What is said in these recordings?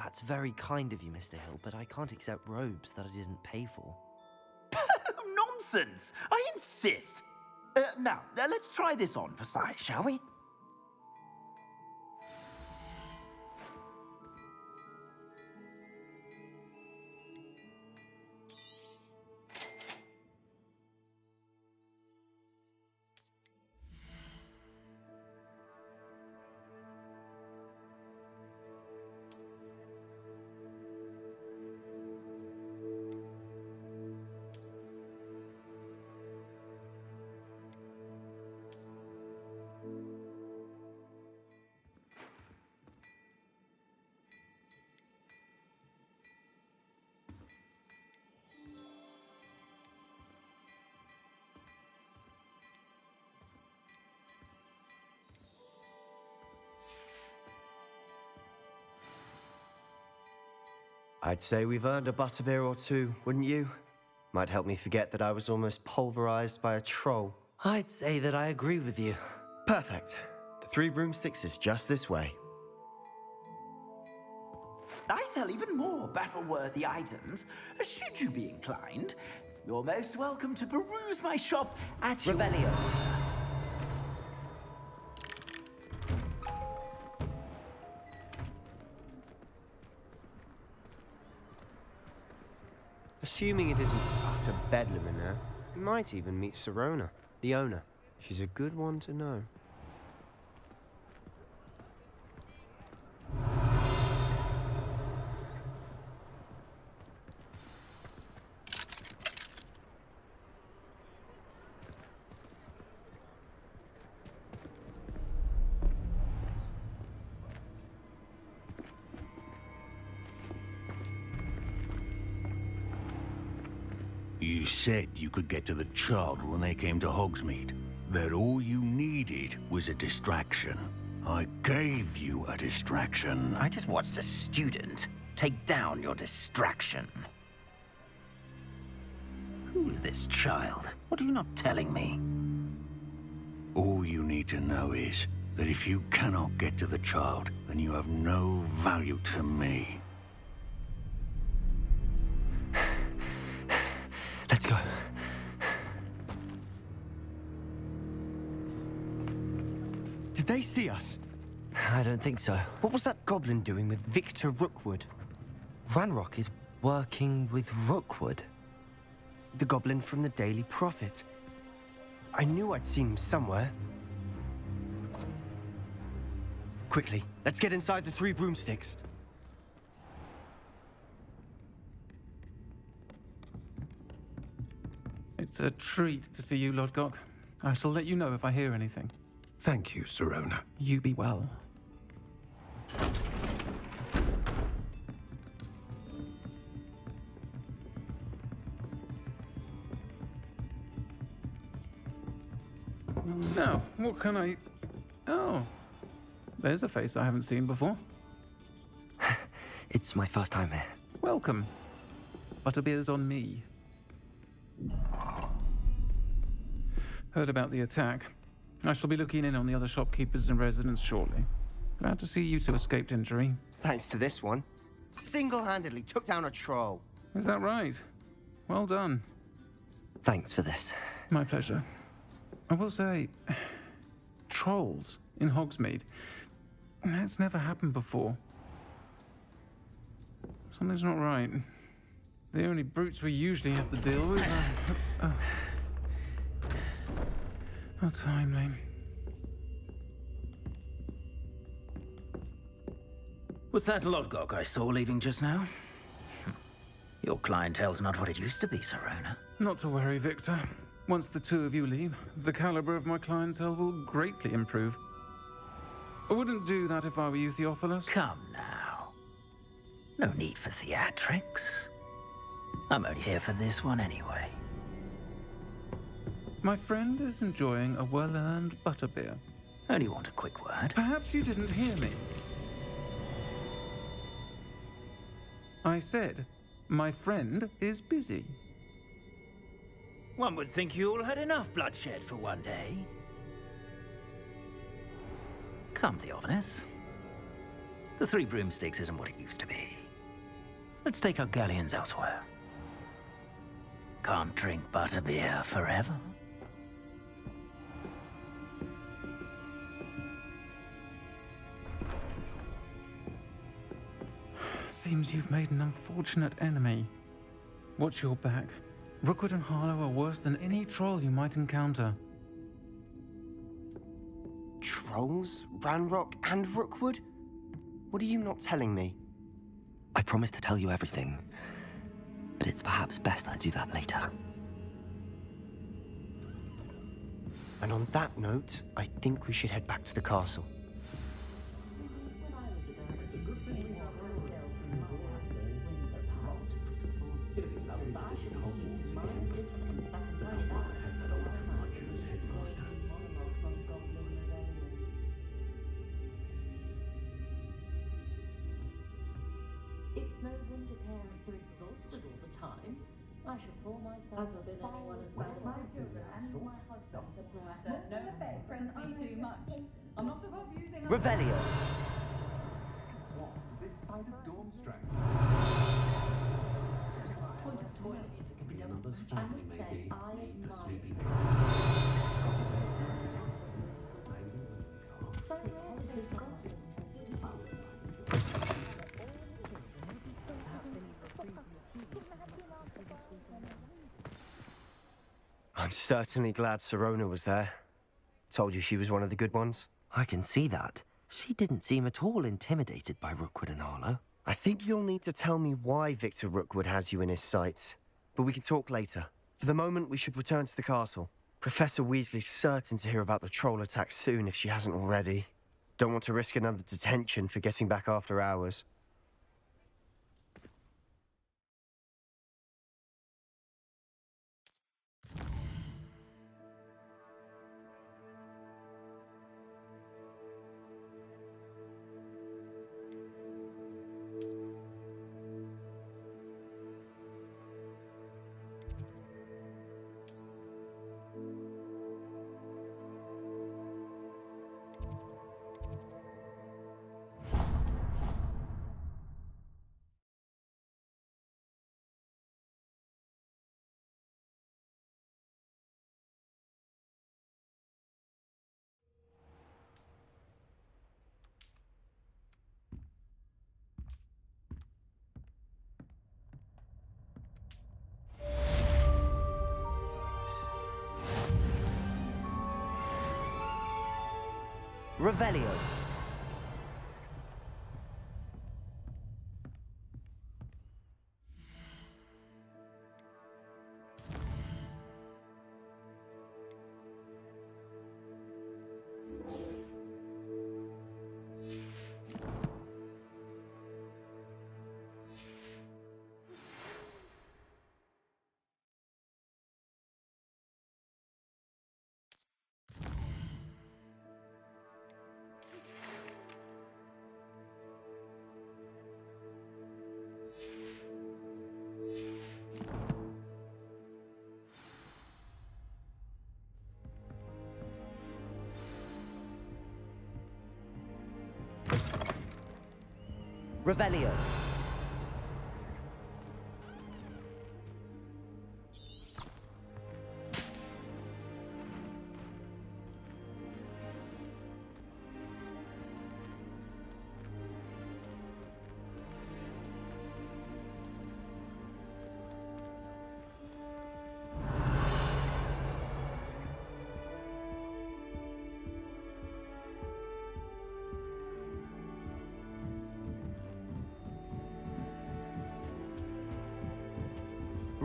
That's very kind of you, Mr. Hill, but I can't accept robes that I didn't pay for. Nonsense! I insist! Now, let's try this on for size, shall we? I'd say we've earned a butterbeer or two, wouldn't you? Might help me forget that I was almost pulverized by a troll. I'd say that I agree with you. Perfect. The 3 broomsticks is just this way. I sell even more battle-worthy items. Should you be inclined, you're most welcome to peruse my shop at your... Revelio. Assuming it isn't utter bedlam in there, we might even meet Sirona, the owner. She's a good one to know. You said you could get to the child when they came to Hogsmeade. That all you needed was a distraction. I gave you a distraction. I just watched a student take down your distraction. Who's this child? What are you not telling me? All you need to know is that if you cannot get to the child, then you have no value to me. Let's go. Did they see us? I don't think so. What was that goblin doing with Victor Rookwood? Ranrock is working with Rookwood. The goblin from the Daily Prophet. I knew I'd seen him somewhere. Quickly, let's get inside the 3 broomsticks. It's a treat to see you, Lodgok. I shall let you know if I hear anything. Thank you, Sirona. You be well. Now, what can I... Oh, there's a face I haven't seen before. It's my first time here. Welcome. Butterbeer's on me. Heard about the attack. I shall be looking in on the other shopkeepers and residents shortly. Glad to see you two escaped injury. Thanks to this one. Single-handedly took down a troll. Is that right? Well done. Thanks for this. My pleasure. I will say, trolls in Hogsmeade. That's never happened before. Something's not right. The only brutes we usually have to deal with are... How timely. Was that Lodgok I saw leaving just now? Your clientele's not what it used to be, Sirona. Not to worry, Victor. Once the 2 of you leave, the caliber of my clientele will greatly improve. I wouldn't do that if I were you, Theophilus. Come now. No need for theatrics. I'm only here for this one anyway. My friend is enjoying a well-earned butterbeer. Only want a quick word. Perhaps you didn't hear me. I said, my friend is busy. One would think you all had enough bloodshed for one day. Come, Theophilus. The Three Broomsticks isn't what it used to be. Let's take our galleons elsewhere. Can't drink butterbeer forever. Seems you've made an unfortunate enemy. Watch your back. Rookwood and Harlow are worse than any troll you might encounter. Trolls, Ranrock, and Rookwood? What are you not telling me? I promised to tell you everything, but it's perhaps best I do that later. And on that note, I think we should head back to the castle. It's no wonder parents are exhausted all the time. I should pour myself Hasn't been anyone as bad as my children and my husband. No, press me too much. I'm not above using a Revelio. This side of Dawnstrang. point of toilet if it can be done. I must say, I admire so rare to see goblins. I'm certainly glad Sirona was there. Told you she was one of the good ones. I can see that. She didn't seem at all intimidated by Rookwood and Harlow. I think you'll need to tell me why Victor Rookwood has you in his sights. But we can talk later. For the moment, we should return to the castle. Professor Weasley's certain to hear about the troll attack soon if she hasn't already. Don't want to risk another detention for getting back after hours. Revelio. Revelio.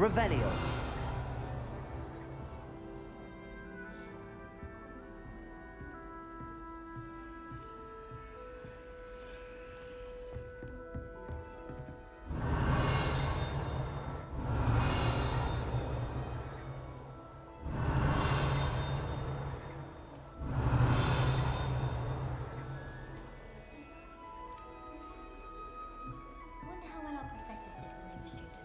Revelio. Wonder how well our professors did when they were students.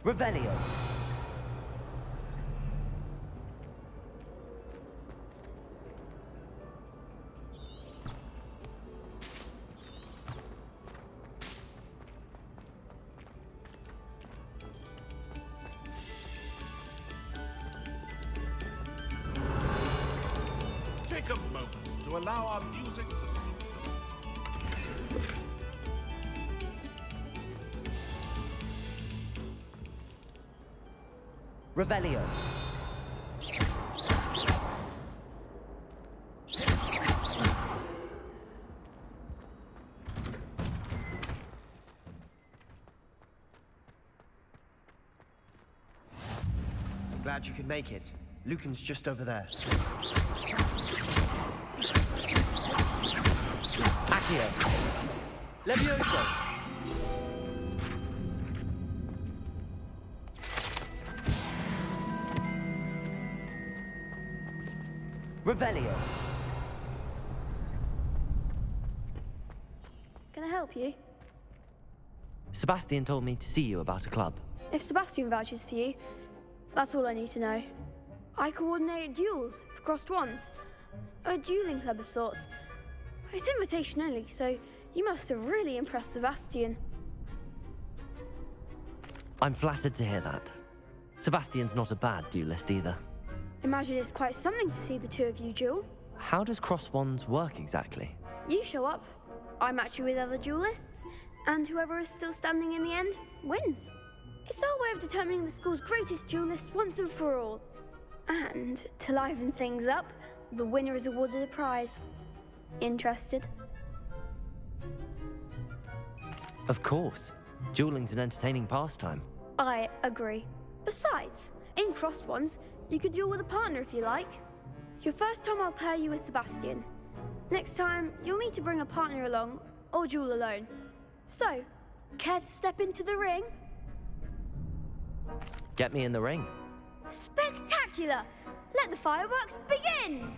Revelio. Take a moment to allow our music to soothe you. Revelio. Glad you could make it. Lucan's just over there. Accio. Levioso. Revelio. Can I help you? Sebastian told me to see you about a club. If Sebastian vouches for you, that's all I need to know. I coordinate duels for crossed ones. A dueling club of sorts. It's invitation only, so you must have really impressed Sebastian. I'm flattered to hear that. Sebastian's not a bad duelist either. Imagine it's quite something to see the two of you duel. How does cross wands work exactly? You show up, I match you with other duelists, and whoever is still standing in the end wins. It's our way of determining the school's greatest duelist once and for all. And to liven things up, the winner is awarded a prize. Interested? Of course. Dueling's an entertaining pastime. I agree. Besides, in crossed ones, you can duel with a partner if you like. Your first time I'll pair you with Sebastian. Next time, you'll need to bring a partner along, or duel alone. So, care to step into the ring? Get me in the ring. Spectacular! Let the fireworks begin!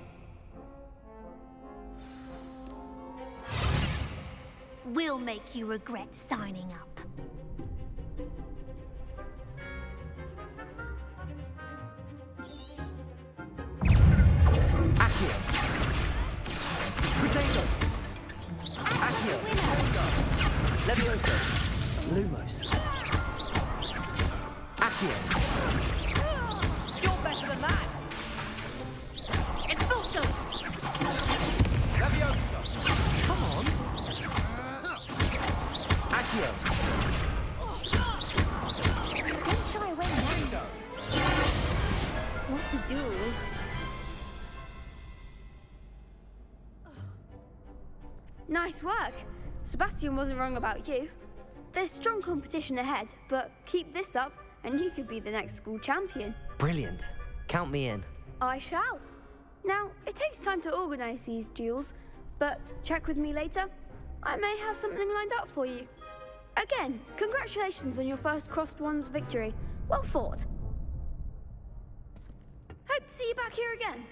We'll make you regret signing up. Accio. Potato. Accio. Levioso. Lumos. Accio. You're better than that! Expulso! Levioso. Come on. Accio. Don't shy away now. What to do? Nice work. Sebastian wasn't wrong about you. There's strong competition ahead, but keep this up and you could be the next school champion. Brilliant. Count me in. I shall. Now, it takes time to organize these duels, but check with me later. I may have something lined up for you. Again, congratulations on your first crossed ones victory. Well fought. Hope to see you back here again.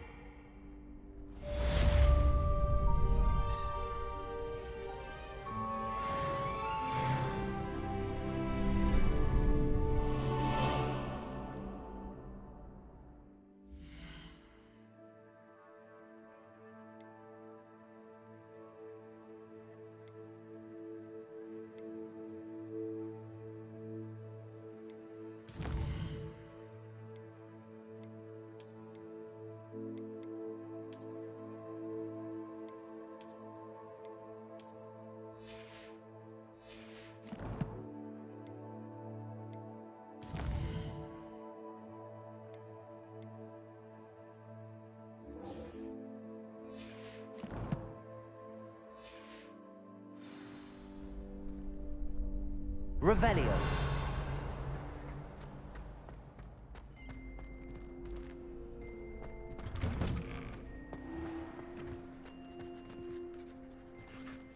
Revelio.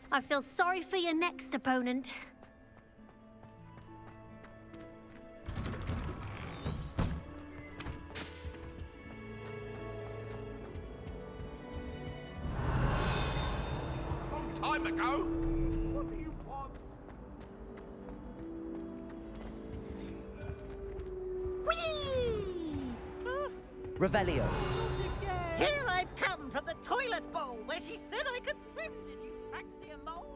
I feel sorry for your next opponent. Long time ago. What do you want? Revelio. Here I've come from the toilet bowl where she said I could swim. Did you fancy a mole?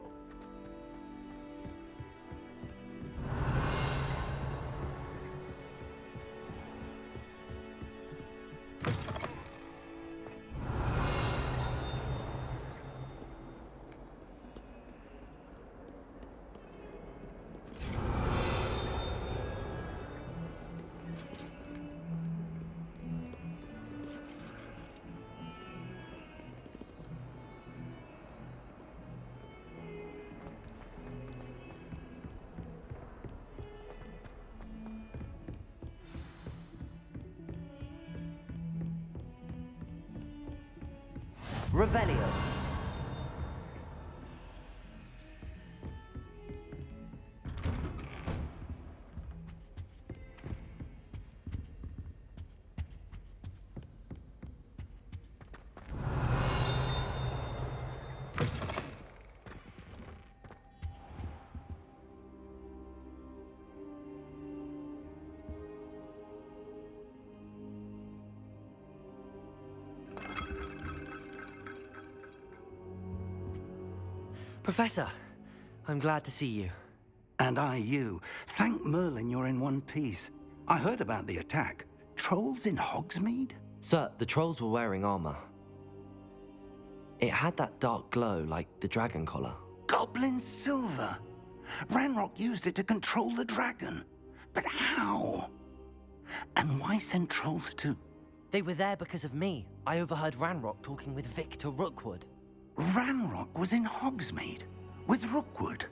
Revelio. Professor, I'm glad to see you. And I you. Thank Merlin you're in one piece. I heard about the attack. Trolls in Hogsmeade? Sir, the trolls were wearing armor. It had that dark glow like the dragon collar. Goblin silver! Ranrock used it to control the dragon. But how? And why send trolls too? They were there because of me. I overheard Ranrock talking with Victor Rookwood. Ranrock was in Hogsmeade with Rookwood.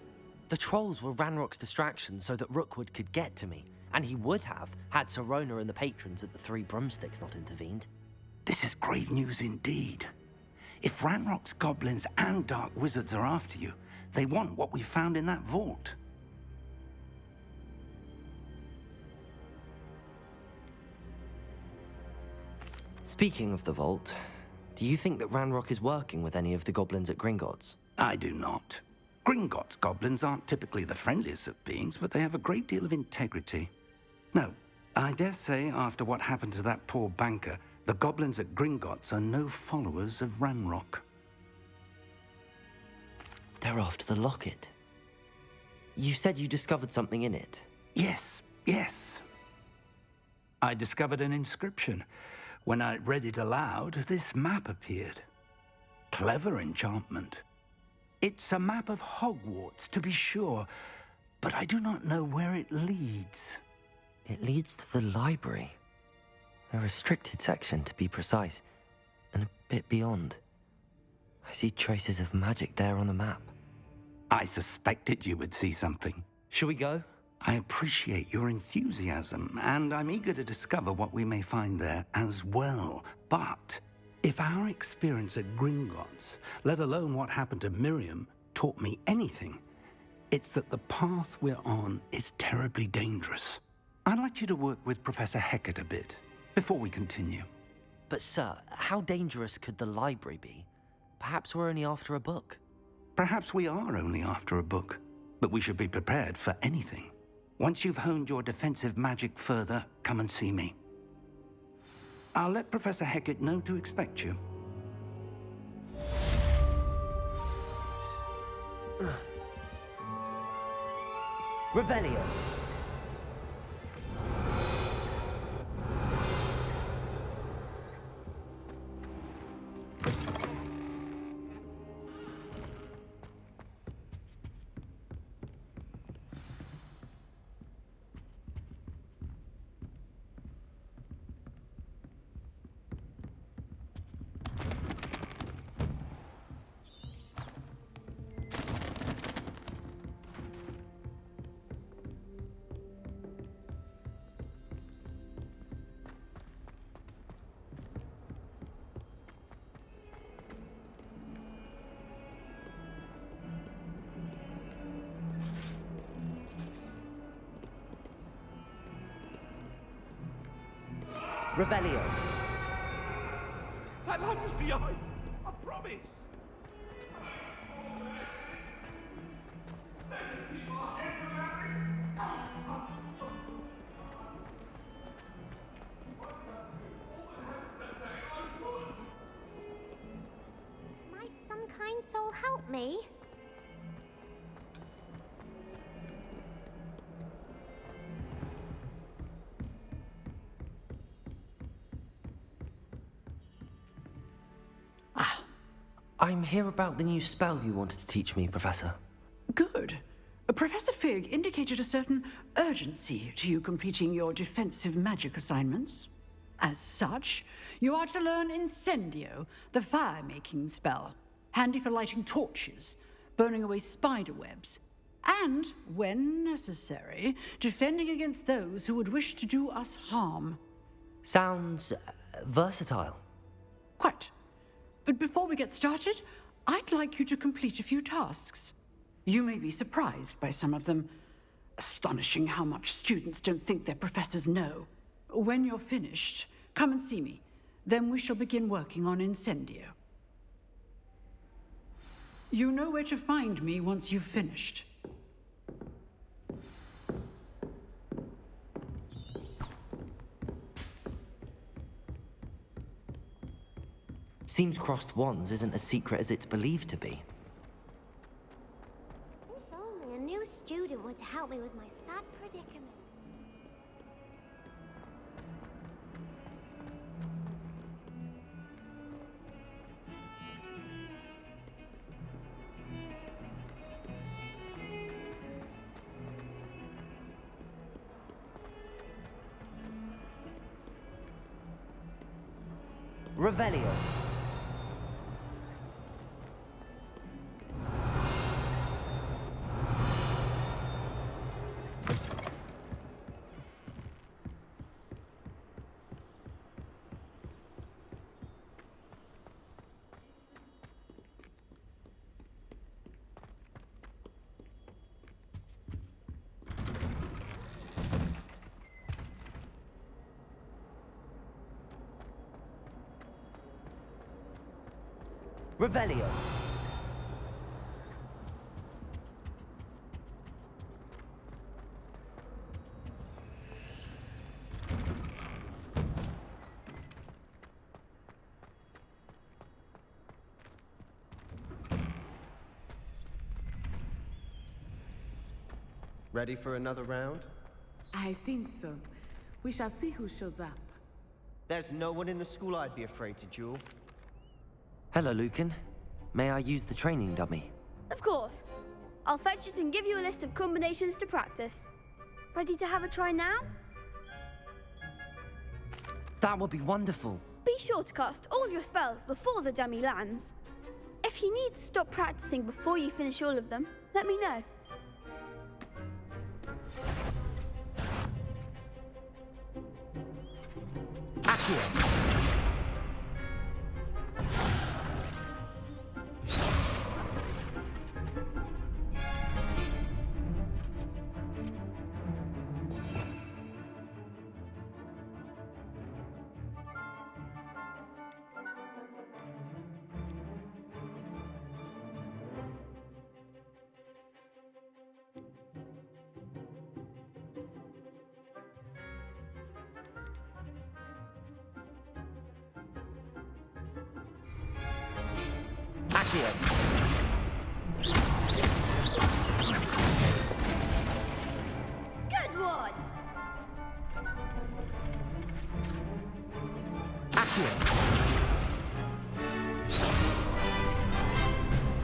The trolls were Ranrock's distraction so that Rookwood could get to me, and he would have had Sirona and the patrons at the Three Broomsticks not intervened. This is grave news indeed. If Ranrock's goblins and dark wizards are after you, they want what we found in that vault. Speaking of the vault, do you think that Ranrock is working with any of the goblins at Gringotts? I do not. Gringotts goblins aren't typically the friendliest of beings, but they have a great deal of integrity. No, I dare say after what happened to that poor banker, the goblins at Gringotts are no followers of Ranrock. They're after the locket. You said you discovered something in it. Yes. I discovered an inscription. When I read it aloud, this map appeared. Clever enchantment. It's a map of Hogwarts, to be sure, but I do not know where it leads. It leads to the library. A restricted section, to be precise, and a bit beyond. I see traces of magic there on the map. I suspected you would see something. Shall we go? I appreciate your enthusiasm, and I'm eager to discover what we may find there as well. But if our experience at Gringotts, let alone what happened to Miriam, taught me anything, it's that the path we're on is terribly dangerous. I'd like you to work with Professor Hecat a bit before we continue. But sir, how dangerous could the library be? Perhaps we're only after a book. Perhaps we are only after a book, but we should be prepared for anything. Once you've honed your defensive magic further, come and see me. I'll let Professor Hecat know to expect you. Revelio. Revelio. That light was behind. I promise. kind soul help me? I'm here about the new spell you wanted to teach me, Professor. Good. Professor Fig indicated a certain urgency to you completing your defensive magic assignments. As such, you are to learn Incendio, the fire-making spell, handy for lighting torches, burning away spider webs, and, when necessary, defending against those who would wish to do us harm. Sounds versatile. Quite. But before we get started, I'd like you to complete a few tasks. You may be surprised by some of them. Astonishing how much students don't think their professors know. When you're finished, come and see me. Then we shall begin working on Incendio. You know where to find me once you've finished. Seems crossed wands isn't as secret as it's believed to be. If only a new student were to help me with my sad predicament. Revelio. Revelio. Ready for another round? I think so. We shall see who shows up. There's no one in the school I'd be afraid to duel. Hello, Lucan. May I use the training dummy? Of course. I'll fetch it and give you a list of combinations to practice. Ready to have a try now? That would be wonderful. Be sure to cast all your spells before the dummy lands. If you need to stop practicing before you finish all of them, let me know. Accio. Good one! Accio.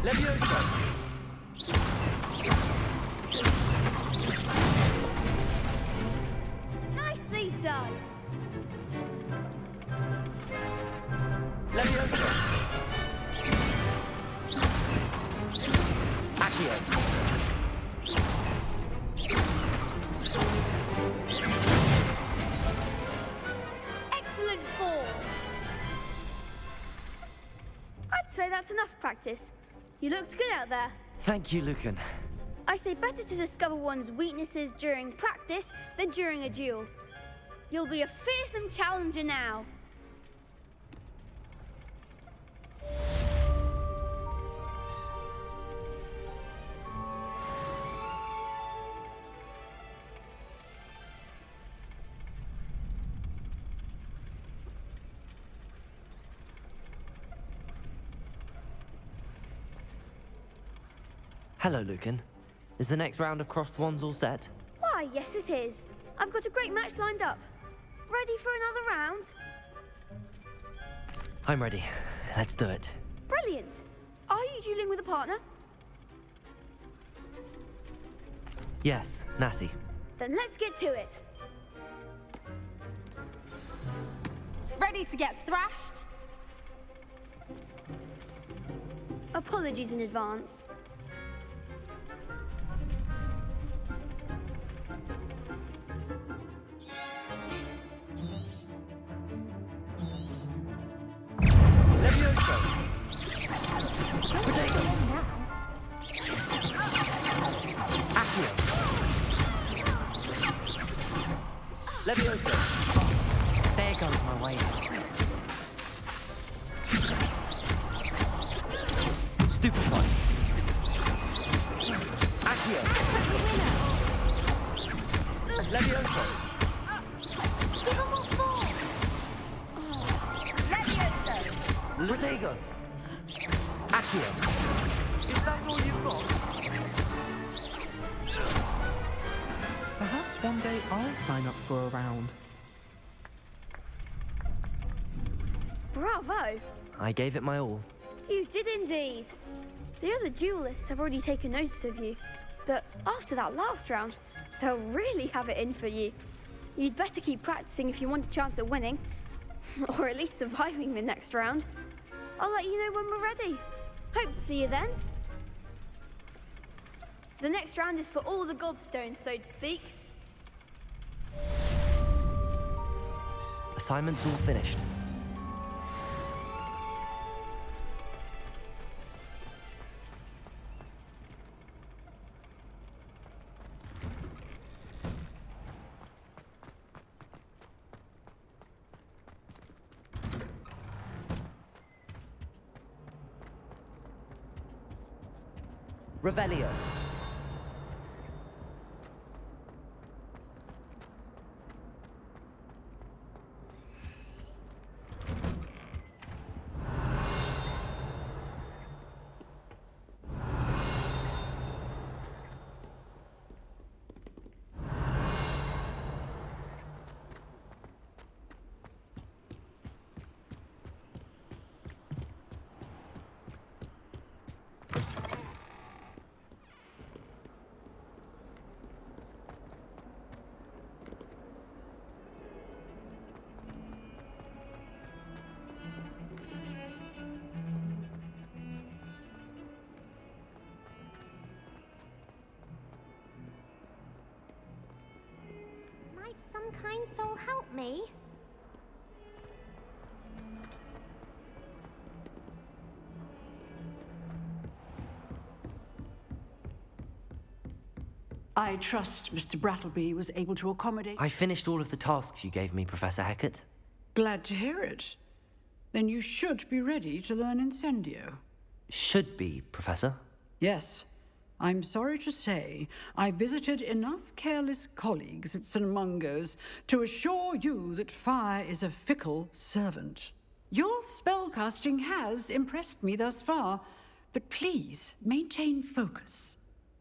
Levioso. Nicely done! Levioso. Accio. Excellent form! I'd say that's enough practice. You looked good out there. Thank you, Lucan. I say better to discover one's weaknesses during practice than during a duel. You'll be a fearsome challenger now. Hello, Lucan. Is the next round of Cross the Wands all set? Why, yes it is. I've got a great match lined up. Ready for another round? I'm ready. Let's do it. Brilliant. Are you dueling with a partner? Yes, Natty. Then let's get to it. Ready to get thrashed? Apologies in advance. Levioso! Potato! Accio! Levioso! There goes my way. Stupefy! Accio! Levioso! Give him what for! Levioso! Protego! Accio! Is that all you've got? Perhaps one day I'll sign up for a round. Bravo! I gave it my all. You did indeed. The other duelists have already taken notice of you, but after that last round, they'll really have it in for you. You'd better keep practicing if you want a chance at winning, or at least surviving the next round. I'll let you know when we're ready. Hope to see you then. The next round is for all the gobstones, so to speak. Assignment's all finished. Revelio. Might some kind soul help me? I trust Mr. Brattleby was able to accommodate... I finished all of the tasks you gave me, Professor Hecat. Glad to hear it. Then you should be ready to learn Incendio. Should be, Professor. Yes. I'm sorry to say, I visited enough careless colleagues at St. Mungo's to assure you that fire is a fickle servant. Your spellcasting has impressed me thus far, but please maintain focus.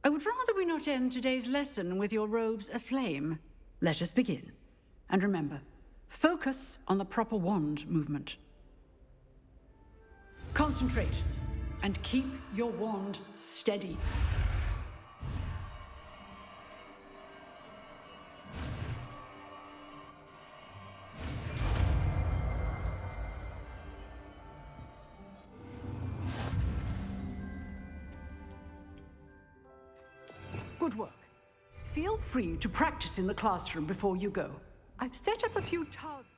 I would rather we not end today's lesson with your robes aflame. Let us begin. And remember, focus on the proper wand movement. Concentrate, and keep your wand steady. Good work. Feel free to practice in the classroom before you go. I've set up a few targets.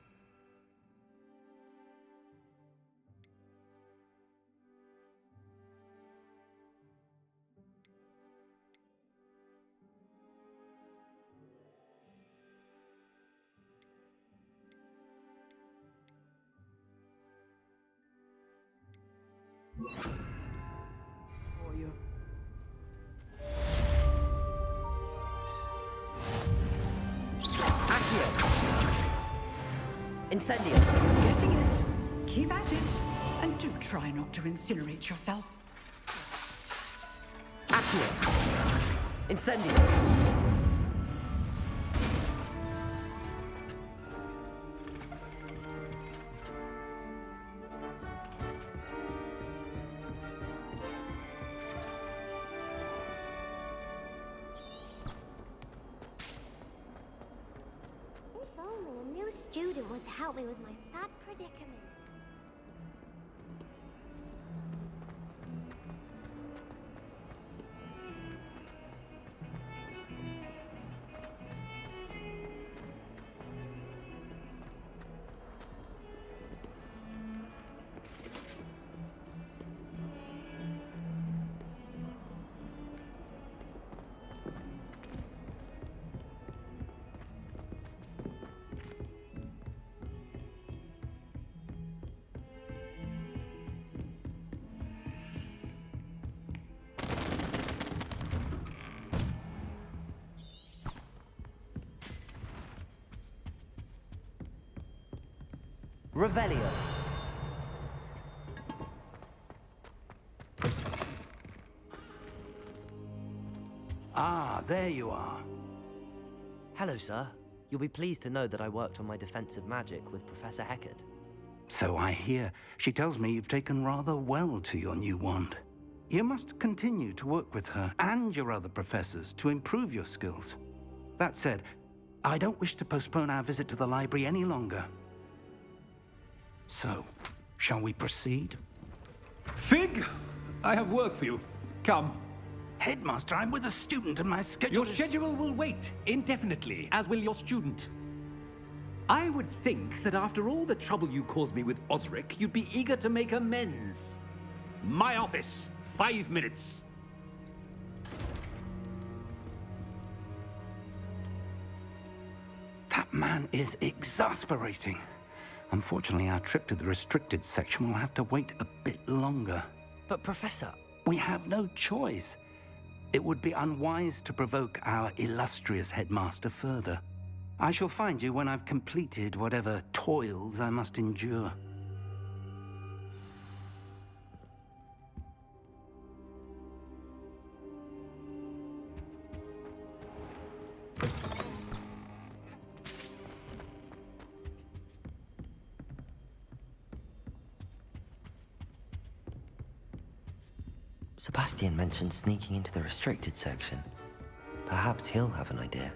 For you. Incendio. Getting it. Keep at it. And do try not to incinerate yourself. Accio. here. Incendio. If only a new student were to help me with my sad predicament. Revelio. Ah, there you are. Hello, sir. You'll be pleased to know that I worked on my defensive magic with Professor Heckert. So I hear. She tells me you've taken rather well to your new wand. You must continue to work with her and your other professors to improve your skills. That said, I don't wish to postpone our visit to the library any longer. So, shall we proceed? Fig! I have work for you. Come. Headmaster, I'm with a student and my schedule Your schedule will wait indefinitely, as will your student. I would think that after all the trouble you caused me with Osric, you'd be eager to make amends. My office, 5 minutes. That man is exasperating. Unfortunately, our trip to the restricted section will have to wait a bit longer. But, Professor... We have no choice. It would be unwise to provoke our illustrious headmaster further. I shall find you when I've completed whatever toils I must endure. Sebastian mentioned sneaking into the restricted section. Perhaps he'll have an idea.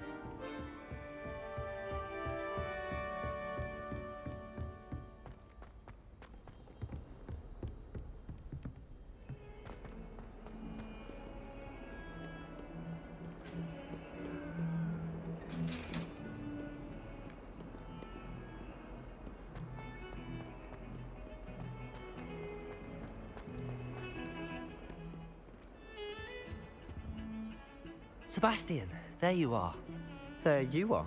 Sebastian, there you are. There you are.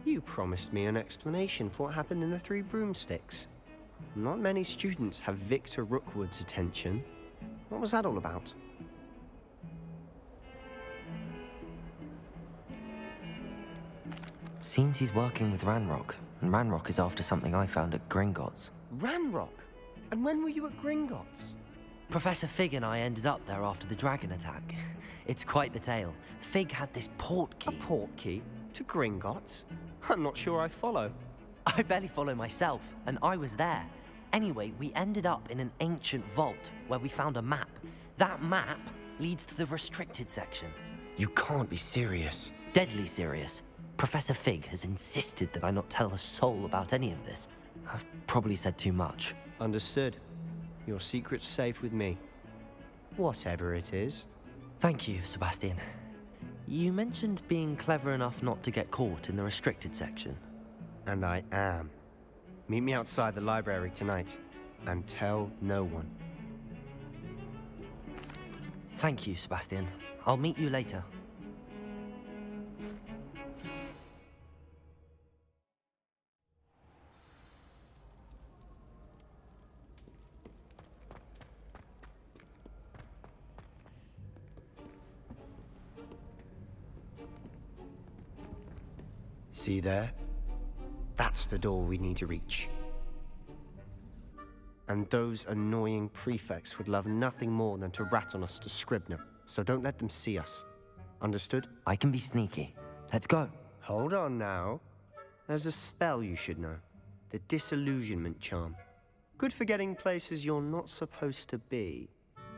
You promised me an explanation for what happened in the Three Broomsticks. Not many students have Victor Rookwood's attention. What was that all about? Seems he's working with Ranrock, and Ranrock is after something I found at Gringotts. Ranrock? And when were you at Gringotts? Professor Fig and I ended up there after the dragon attack. It's quite the tale. Fig had this port key. A port key? To Gringotts? I'm not sure I follow. I barely follow myself, and I was there. Anyway, we ended up in an ancient vault where we found a map. That map leads to the restricted section. You can't be serious. Deadly serious. Professor Fig has insisted that I not tell a soul about any of this. I've probably said too much. Understood. Your secret's safe with me. Whatever it is. Thank you, Sebastian. You mentioned being clever enough not to get caught in the restricted section. And I am. Meet me outside the library tonight, and tell no one. Thank you, Sebastian. I'll meet you later. See there? That's the door we need to reach. And those annoying prefects would love nothing more than to rat on us to Scribner. so don't let them see us. Understood? I can be sneaky. Let's go. Hold on now. There's a spell you should know. The Disillusionment Charm. Good for getting places you're not supposed to be.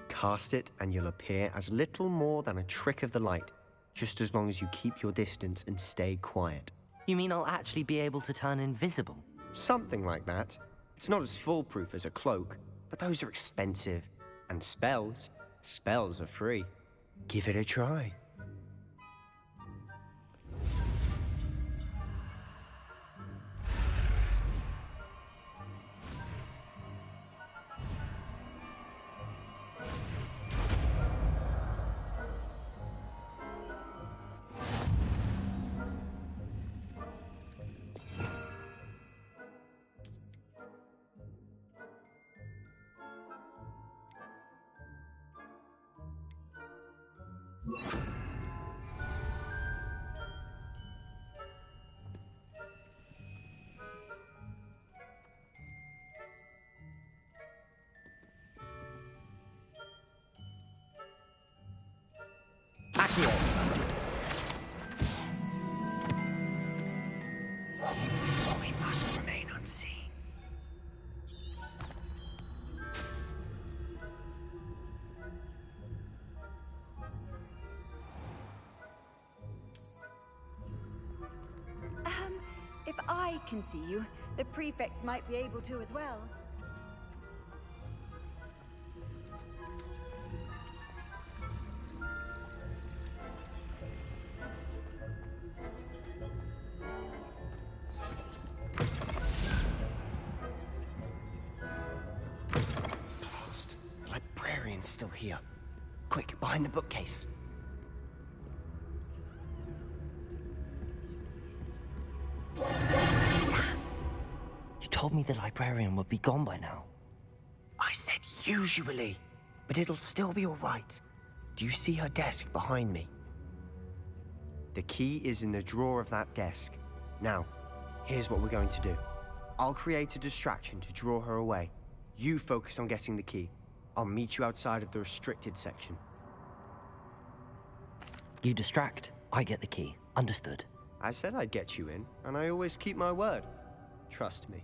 Cast it and you'll appear as little more than a trick of the light, just as long as you keep your distance and stay quiet. You mean I'll actually be able to turn invisible? Something like that. It's not as foolproof as a cloak, but those are expensive. And spells are free. Give it a try. We must remain unseen. If I can see you, the prefects might be able to as well. Blast. The librarian's still here. Quick, behind the bookcase. You told me the librarian would be gone by now. I said usually, but it'll still be all right. Do you see her desk behind me? The key is in the drawer of that desk. Now, here's what we're going to do. I'll create a distraction to draw her away. You focus on getting the key. I'll meet you outside of the restricted section. You distract, I get the key. Understood. I said I'd get you in, and I always keep my word. Trust me.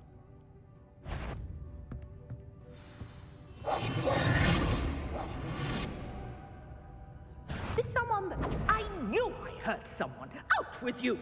There's someone that... I knew I heard someone. Out with you!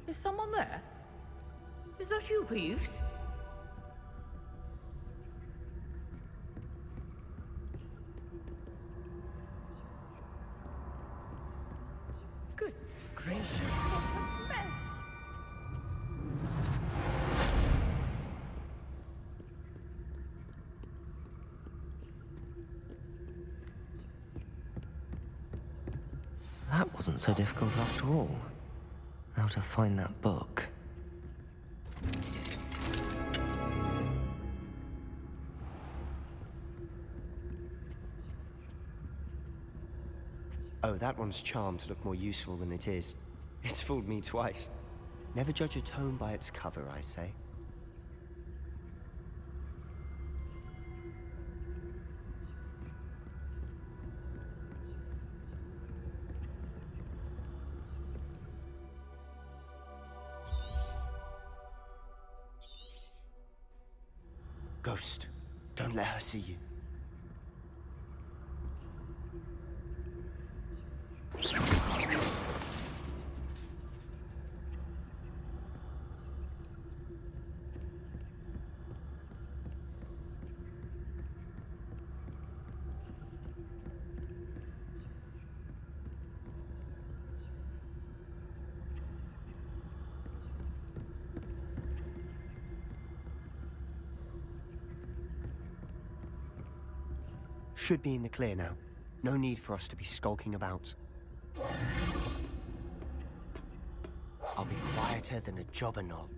Is someone there? Is that you, Peeves? Goodness gracious, what a mess! That wasn't so difficult after all. Now to find that book. Oh, that one's charmed to look more useful than it is. It's fooled me twice. Never judge a tome by its cover, I say. Ghost, don't let her see you. should be in the clear now. No need for us to be skulking about. I'll be quieter than a jobber knoll.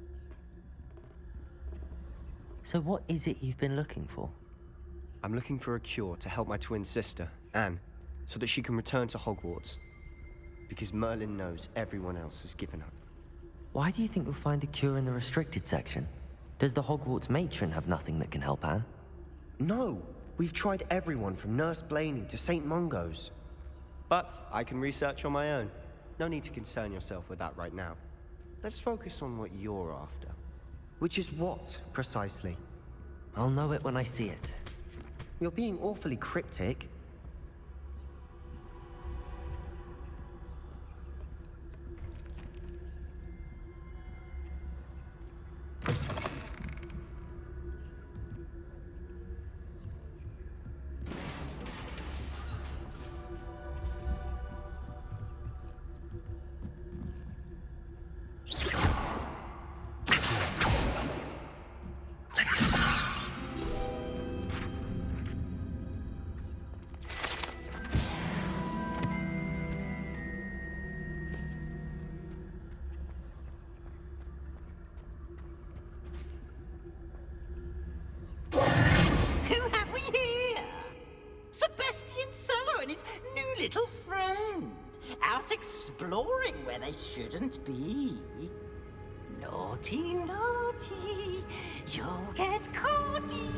So what is it you've been looking for? I'm looking for a cure to help my twin sister, Anne, so that she can return to Hogwarts. Because Merlin knows everyone else has given up. Why do you think you'll find a cure in the restricted section? Does the Hogwarts matron have nothing that can help Anne? No! We've tried everyone from Nurse Blaney to St. Mungo's. But I can research on my own. No need to concern yourself with that right now. Let's focus on what you're after. Which is what, precisely? I'll know it when I see it. You're being awfully cryptic. Little friend, out exploring where they shouldn't be. Naughty, naughty, you'll get caughty.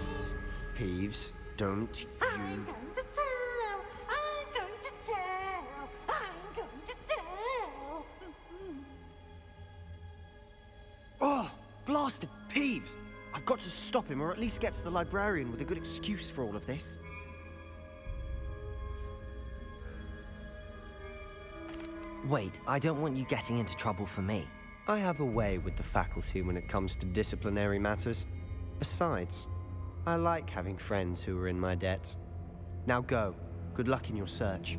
Peeves, don't you... I'm going to tell, I'm going to tell, I'm going to tell. Oh, blasted Peeves! I've got to stop him, or at least get to the librarian with a good excuse for all of this. Wait, I don't want you getting into trouble for me. I have a way with the faculty when it comes to disciplinary matters. Besides, I like having friends who are in my debt. Now go. Good luck in your search.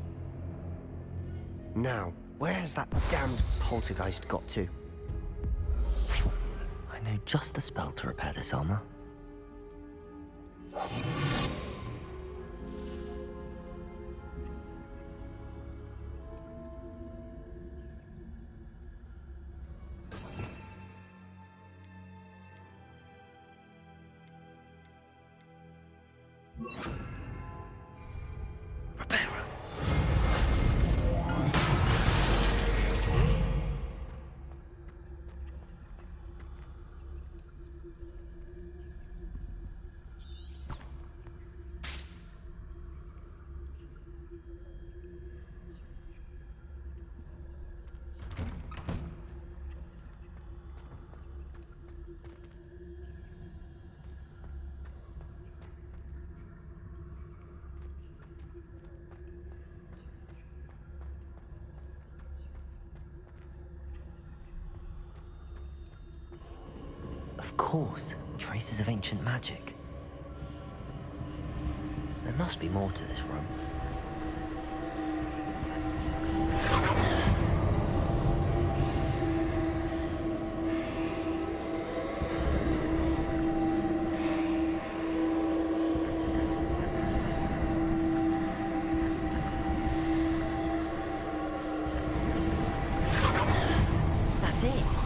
Now, where has that damned poltergeist got to? I know just the spell to repair this armor. Of course, traces of ancient magic. There must be more to this room. That's it.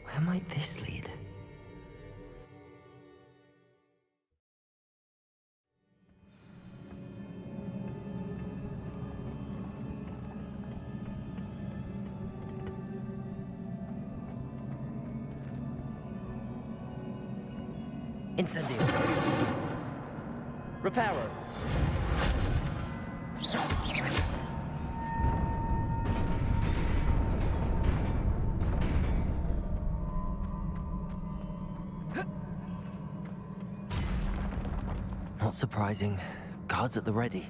Where might this lead? Incendio. Reparo. Not surprising. Guards at the ready.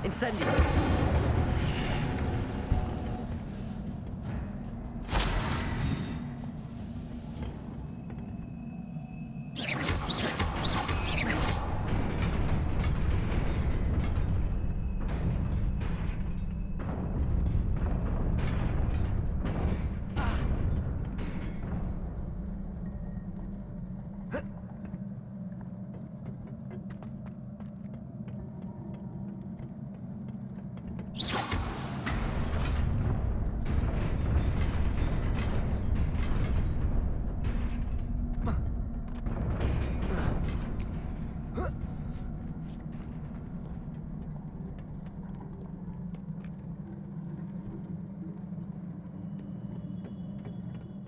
Incendio!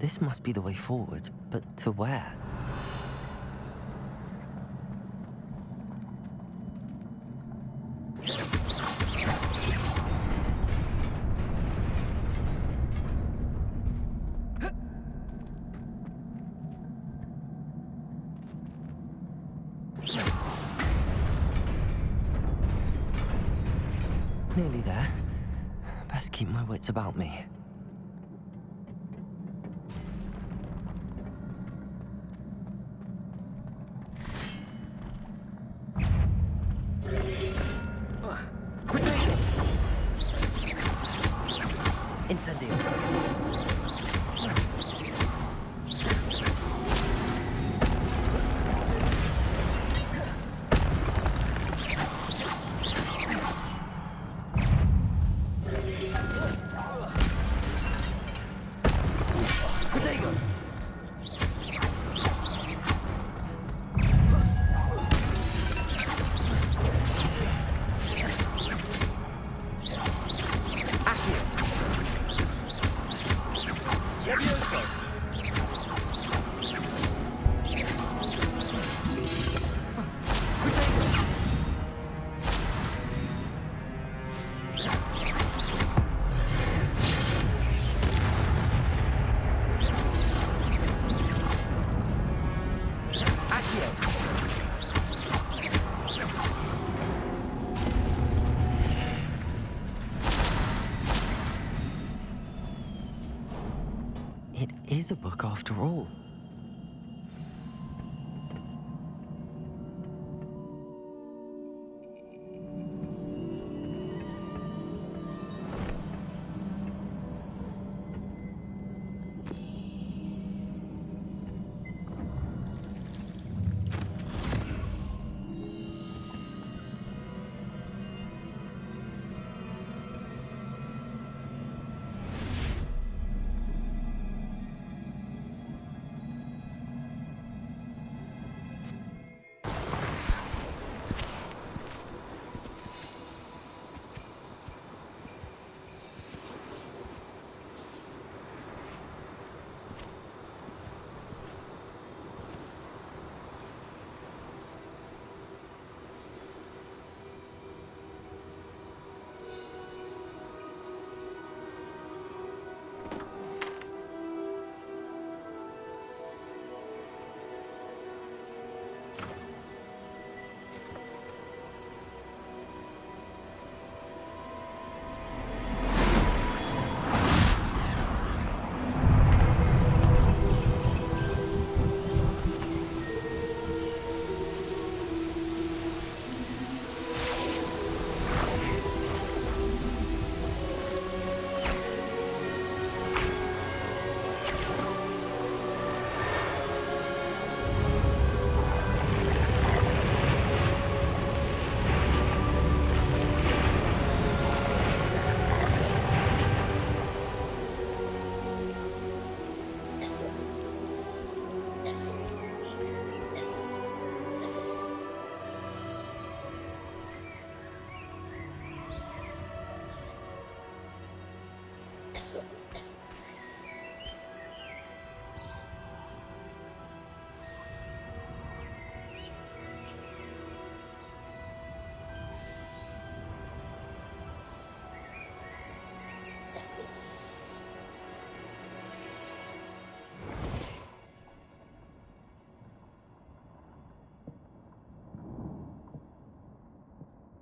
This must be the way forward, but to where? Nearly there. Best keep my wits about me. Incendio. It is a book after all.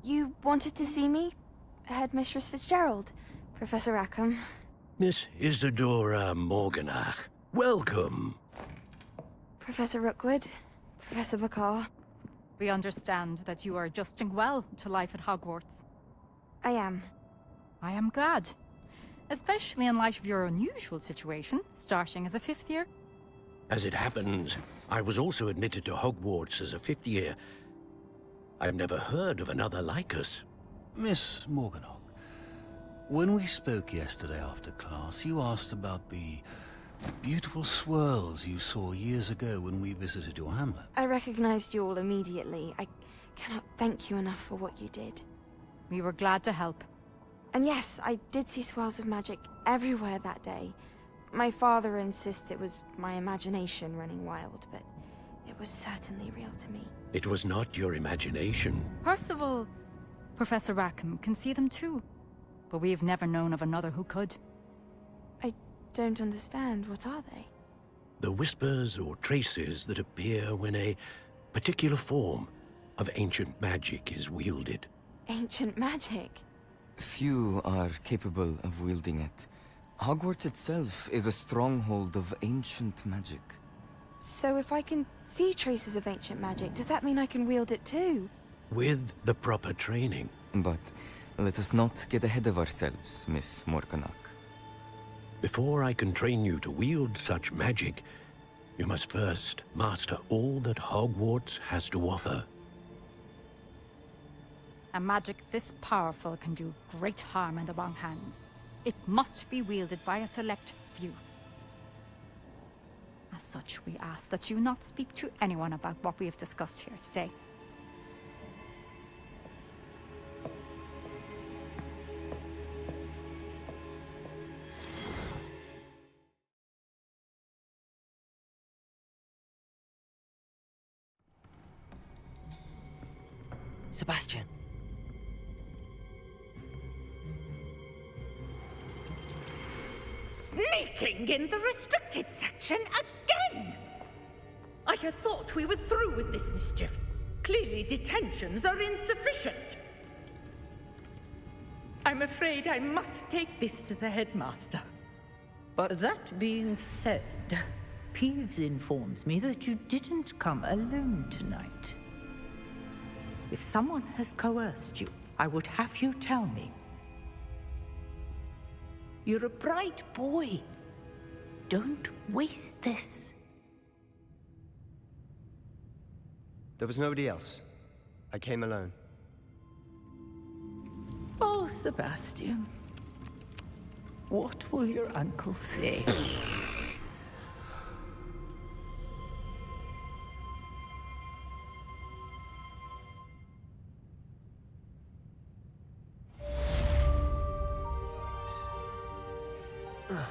You wanted to see me? Headmistress Fitzgerald, Professor Rackham. Miss Isadora Morganach, welcome. Professor Rookwood, Professor Bakar. We understand that you are adjusting well to life at Hogwarts. I am. I am glad. Especially in light of your unusual situation, starting as a 5th year. As it happens, I was also admitted to Hogwarts as a 5th year. I've never heard of another like us. Miss Morganach, when we spoke yesterday after class, you asked about the beautiful swirls you saw years ago when we visited your hamlet. I recognized you all immediately. I cannot thank you enough for what you did. We were glad to help. And yes, I did see swirls of magic everywhere that day. My father insists it was my imagination running wild, but it was certainly real to me. It was not your imagination. Percival, Professor Rackham can see them too. But we have never known of another who could. I don't understand. What are they? The whispers or traces that appear when a particular form of ancient magic is wielded. Ancient magic? Few are capable of wielding it. Hogwarts itself is a stronghold of ancient magic. So if I can see traces of ancient magic, does that mean I can wield it too? With the proper training. But let us not get ahead of ourselves, Miss Morganach. Before I can train you to wield such magic, you must first master all that Hogwarts has to offer. A magic this powerful can do great harm in the wrong hands. It must be wielded by a select few. As such, we ask that you not speak to anyone about what we have discussed here today. Sebastian. Sneaking in the restricted section again! I had thought we were through with this mischief. Clearly detentions are insufficient. I'm afraid I must take this to the headmaster. But that being said, Peeves informs me that you didn't come alone tonight. If someone has coerced you, I would have you tell me. You're a bright boy. Don't waste this. There was nobody else. I came alone. Oh, Sebastian. What will your uncle say? Ugh.